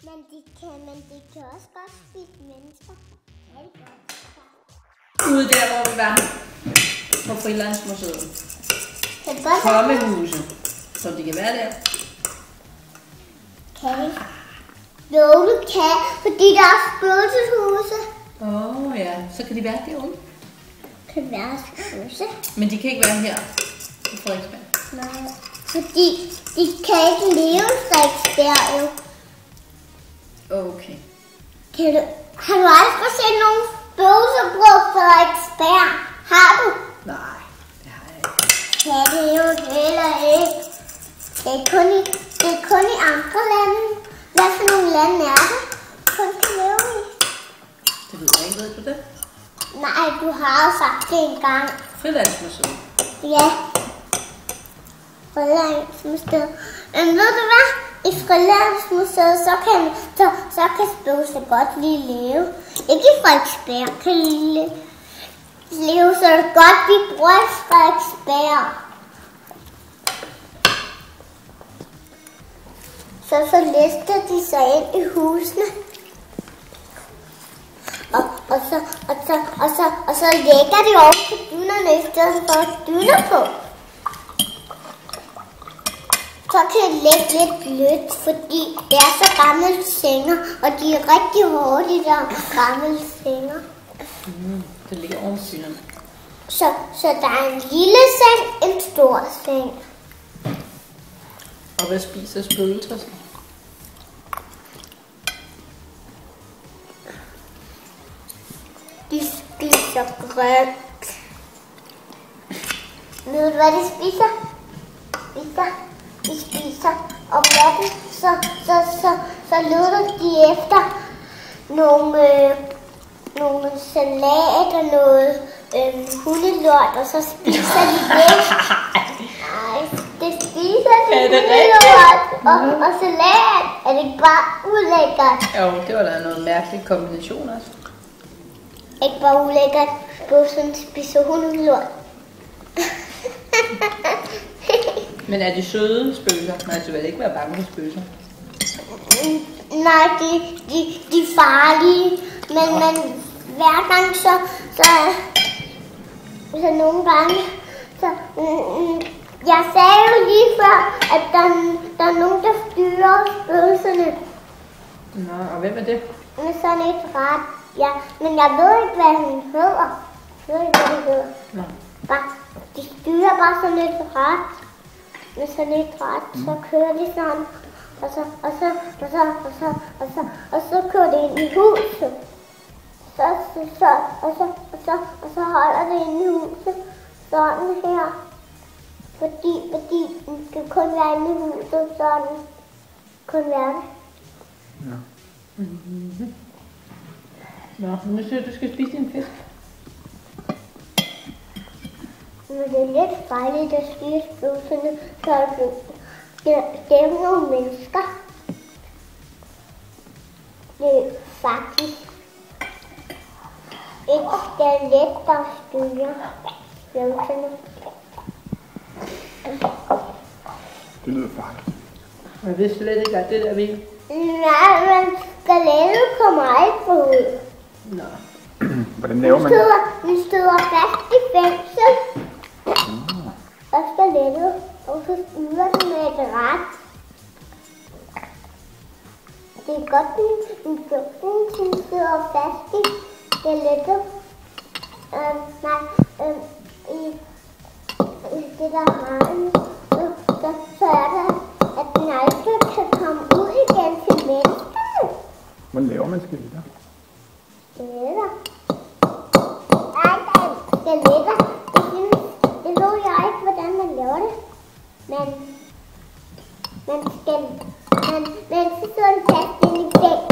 Men de kan også godt spise mennesker. Ja, det gør. Ude der, hvor vi var på Frilandsmuseet. Kommehuse. Så de kan være der. Kan de? Jo, du kan, fordi der er spøgelseshuse. Ja, så kan de være derude. Kan være spøgelse. Men de kan ikke være her på Frederiksberg. Nej, fordi de kan ikke leve i Frederiksberg jo. Okay. Har du aldrig set nogen spøgelser på Frederiksberg? Har du? Nej, det har jeg ikke. Ja, det er jo heller ikke. Det er kun i andre lande. Hvad for nogle lande er det? Kun kan leve i. Det ved jeg ikke, ved du det? Nej, du har jo sagt det engang. Frilandsmuseet. Ja. Frilandsmuseet. Men ved du hvad? I Frilandsmuseet, så kan spøgelser godt lige leve. Ikke i Frederiksberg kan leve, så det godt, vi bruger i Frederiksberg. Så lister de sig ind i husene. Og så lægger de over på dynerne i stedet for at dyner på. Så kan jeg lægge lidt blødt, fordi det er så gamle senger, og de er rigtig hårde, de der gamle senger. Det ligger oven siden. Så der er en lille seng, en stor seng. Og hvad spiser spøgelser så? De spiser grønt. Ved du hvad de spiser? De spiser om natten, så leder de efter nogle salat og noget hundelort, og så spiser de det. Nej, det spiser de hundelort og salat. Er det ikke bare ulækkert? Jo, det var da noget mærkelig kombination også. Ikke bare ulækkert, spøgelsen spiser hundelort. Men er de søde spøgelser? Man skal vel ikke være bange for spøgelser? Nej, de er farlige. Men hver gang så nogle gange, jeg sagde jo lige før, at der er nogen, der styrer spøgelserne. Nå, og hvem er det? Med sådan et ret. Ja, men jeg ved ikke, hvad hun hedder. Jeg ved ikke, hvad det hedder. Nå. De styrer bare sådan et ret. Med sådan et ret, så kører de sådan. Og så kører det ind i huset. Og så holder det inde i huset. Sådan her. Fordi den skal kun være inde i huset, sådan. Kun være det. Ja. Nå, nu siger du skal spise din fisk. Men det er lidt farligt at spise spøgelserne, så det er jo nogle mennesker. Det er faktisk et skelet, der styrer spøgelserne. Det lyder farligt. Jeg vidste slet ikke, at det der ved. Nej, men skelettet kommer aldrig på ud. Nå. Hvordan laver man Den støder fast i fængsel. Og skelettet, og så styrer den med et ret. Det er godt, den sidder fast i skelettet. I det der har så er det, at den aldrig kan komme ud igen til menneskene. Hvordan laver man skeletter? Skeletter? Skeletter? Det ved jeg ikke, hvordan man laver det. Men så sidder den fast inde i fængsel.